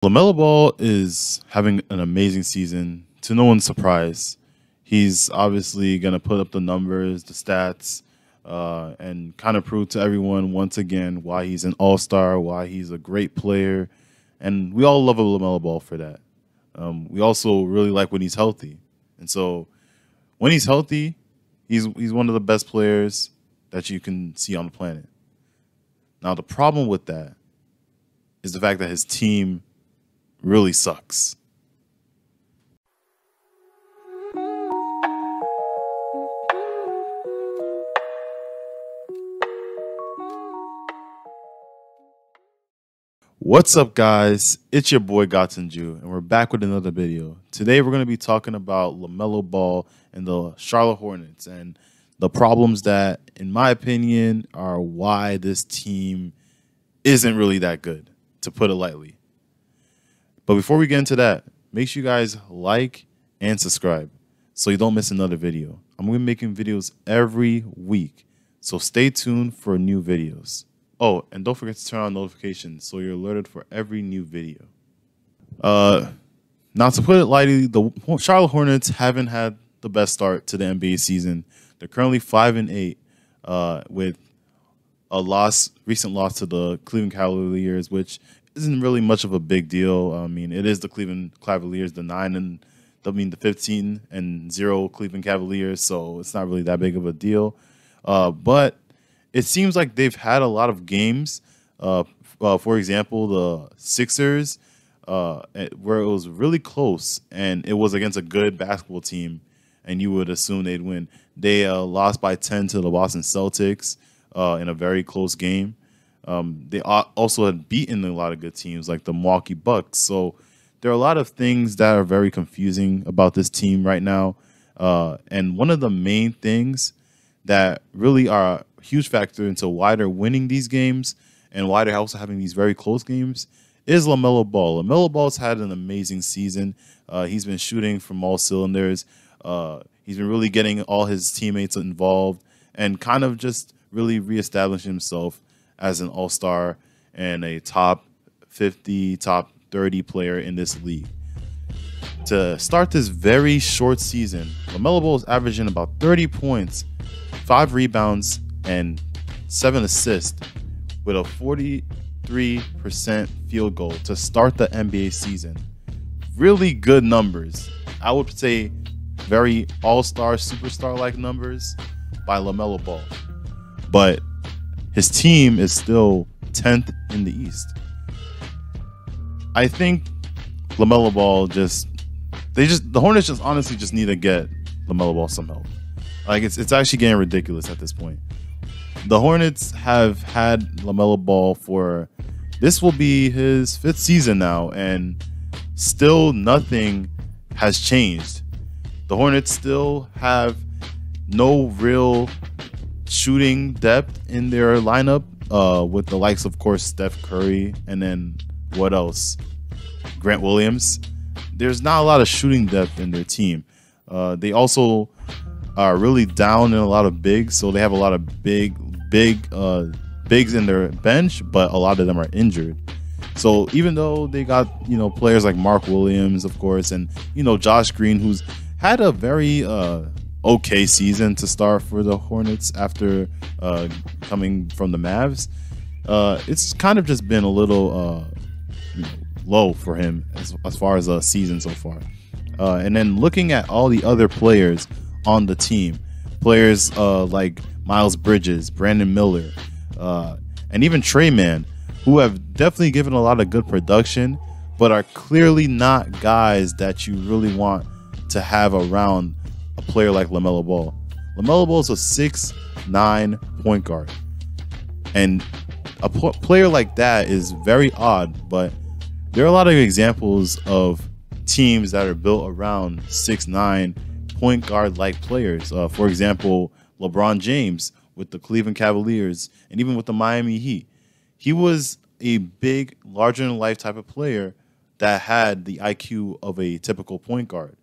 LaMelo Ball is having an amazing season, to no one's surprise. He's obviously going to put up the numbers, the stats, and kind of prove to everyone once again why he's an all-star, why he's a great player. And we all love a LaMelo Ball for that. We also really like when he's healthy. And so when he's healthy, he's one of the best players that you can see on the planet. Now, the problem with that is the fact that his team really sucks. What's up, guys? It's your boy Gotsenju, and we're back with another video. Today, we're going to be talking about LaMelo Ball and the Charlotte Hornets and the problems that, in my opinion, are why this team isn't really that good, to put it lightly. But before we get into that, make sure you guys like and subscribe so you don't miss another video. I'm going to be making videos every week, so stay tuned for new videos. Oh, and don't forget to turn on notifications so you're alerted for every new video. Now, to put it lightly, the Charlotte Hornets haven't had the best start to the NBA season. They're currently 5-8 with a recent loss to the Cleveland Cavaliers, which isn't really much of a big deal. I mean, it is the Cleveland Cavaliers, the 15-0 Cleveland Cavaliers, so it's not really that big of a deal. But it seems like they've had a lot of games. For example, the Sixers, where it was really close, and it was against a good basketball team, and you would assume they'd win. They lost by 10 to the Boston Celtics in a very close game. They also had beaten a lot of good teams like the Milwaukee Bucks. So there are a lot of things that are very confusing about this team right now. And one of the main things that really are a huge factor into why they're winning these games and why they're also having these very close games is LaMelo Ball. LaMelo Ball's had an amazing season. He's been shooting from all cylinders. He's been really getting all his teammates involved and kind of just really reestablishing himself as an all-star and a top 50, top 30 player in this league. To start this very short season, LaMelo Ball is averaging about 30 points, 5 rebounds, and 7 assists with a 43% field goal to start the NBA season. Really good numbers. I would say very all-star, superstar-like numbers by LaMelo Ball. But his team is still 10th in the East. I think LaMelo Ball the Hornets just honestly just need to get LaMelo Ball some help. Like it's actually getting ridiculous at this point. The Hornets have had LaMelo Ball this will be his 5th season now, and still nothing has changed. The Hornets still have no real shooting depth in their lineup, with the likes, of course, Steph Curry, and then what else? Grant Williams. There's not a lot of shooting depth in their team. They also are really down in a lot of bigs, so they have a lot of bigs in their bench, but a lot of them are injured. So even though they got players like Mark Williams, of course, and Josh Green, who's had a very okay season to start for the Hornets after coming from the Mavs, it's kind of just been a little low for him as far as a season so far. And then looking at all the other players on the team, players like Miles Bridges, Brandon Miller, and even Trey Mann, who have definitely given a lot of good production, but are clearly not guys that you really want to have around a player like LaMelo Ball. LaMelo Ball is a 6'9" point guard. And a player like that is very odd, but there are a lot of examples of teams that are built around 6'9" point guard-like players. For example, LeBron James with the Cleveland Cavaliers and even with the Miami Heat. He was a big, larger-than-life type of player that had the IQ of a typical point guard.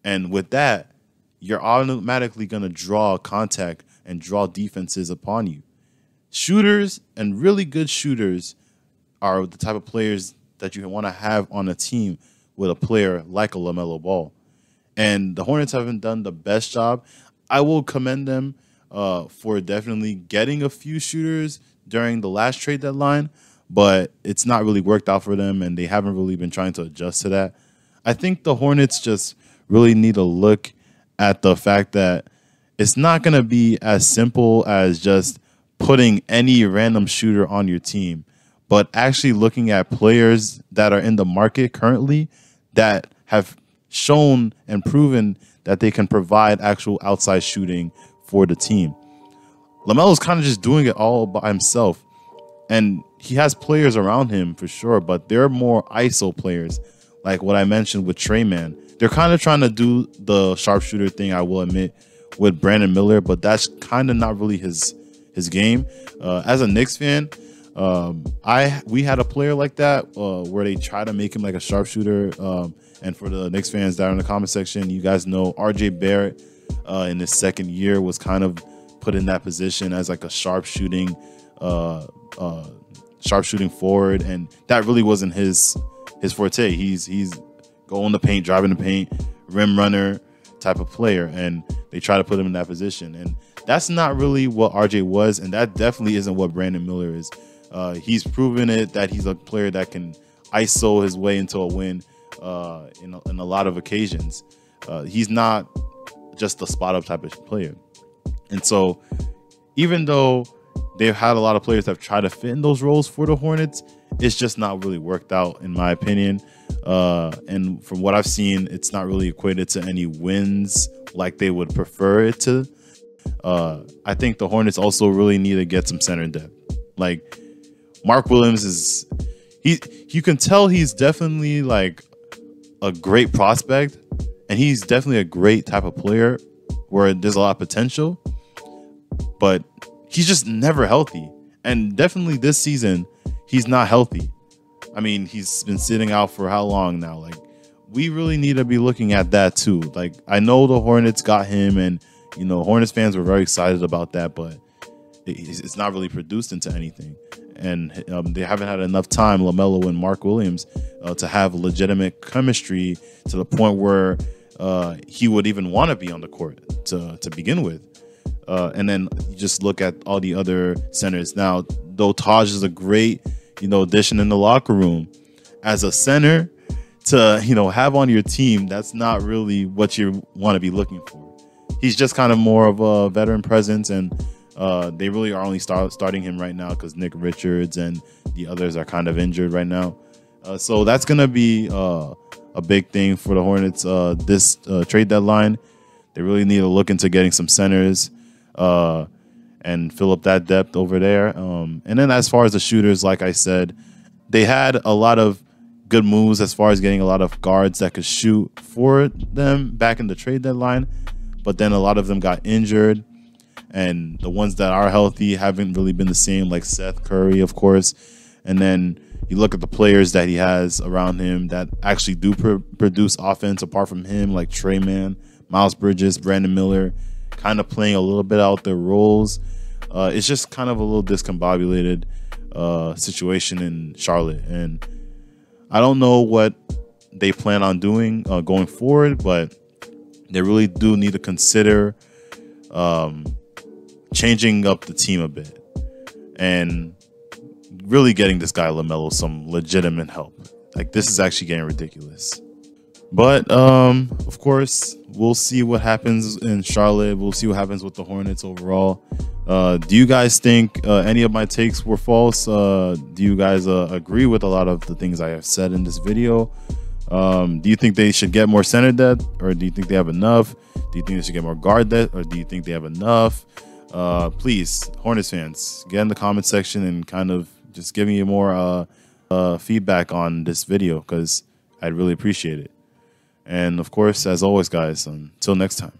And with that, you're automatically going to draw contact and draw defenses upon you. Shooters and really good shooters are the type of players that you want to have on a team with a player like a LaMelo Ball. And the Hornets haven't done the best job. I will commend them for definitely getting a few shooters during the last trade deadline, but it's not really worked out for them, and they haven't really been trying to adjust to that. I think the Hornets just really need to look at the fact that it's not going to be as simple as just putting any random shooter on your team, but actually looking at players that are in the market currently that have shown and proven that they can provide actual outside shooting for the team. LaMelo's kind of just doing it all by himself, and he has players around him for sure, but they're more ISO players, like what I mentioned with Trey Man. They're kind of trying to do the sharpshooter thing, I will admit, with Brandon Miller, but that's kind of not really his game. As a Knicks fan, we had a player like that where they try to make him like a sharpshooter. And for the Knicks fans down in the comment section, you guys know RJ Barrett in his second year was kind of put in that position as like a sharpshooting forward, and that really wasn't his forte. He's going the paint, driving the paint, rim runner type of player, and they try to put him in that position, and that's not really what RJ was, and that definitely isn't what Brandon Miller is. He's proven it that he's a player that can ISO his way into a win in a lot of occasions. He's not just a spot up type of player, and so even though they've had a lot of players that have tried to fit in those roles for the Hornets, it's just not really worked out, in my opinion. And from what I've seen, it's not really equated to any wins like they would prefer it to. I think the Hornets also really need to get some center depth. Like, Mark Williams you can tell he's definitely like a great prospect, and he's definitely a great type of player where there's a lot of potential, but he's just never healthy. And definitely this season, he's not healthy. I mean, he's been sitting out for how long now? Like, we really need to be looking at that too. Like, I know the Hornets got him, and Hornets fans were very excited about that, but it's not really produced into anything. And they haven't had enough time, LaMelo and Mark Williams, to have legitimate chemistry to the point where he would even want to be on the court to begin with. And then you just look at all the other centers. Now, though Taj is a great, addition in the locker room, as a center to, have on your team, that's not really what you want to be looking for. He's just kind of more of a veteran presence, and they really are only starting him right now because Nick Richards and the others are kind of injured right now. So that's going to be a big thing for the Hornets this trade deadline. They really need to look into getting some centers and fill up that depth over there. And then as far as the shooters, like I said, they had a lot of good moves as far as getting a lot of guards that could shoot for them back in the trade deadline. But then a lot of them got injured, and the ones that are healthy haven't really been the same, like Seth Curry, of course. And then you look at the players that he has around him that actually do produce offense apart from him, like Trey Man, Miles Bridges, Brandon Miller, kind of playing a little bit out their roles. It's just kind of a little discombobulated situation in Charlotte. And I don't know what they plan on doing going forward, but they really do need to consider changing up the team a bit and really getting this guy LaMelo some legitimate help. Like, this is actually getting ridiculous. But of course, we'll see what happens in Charlotte. We'll see what happens with the Hornets overall. Do you guys think any of my takes were false? Do you guys agree with a lot of the things I have said in this video? Do you think they should get more center depth, or do you think they have enough? Do you think they should get more guard depth, or do you think they have enough? Please, Hornets fans, get in the comment section and kind of just give me more feedback on this video, because I'd really appreciate it. And of course, as always, guys, until next time.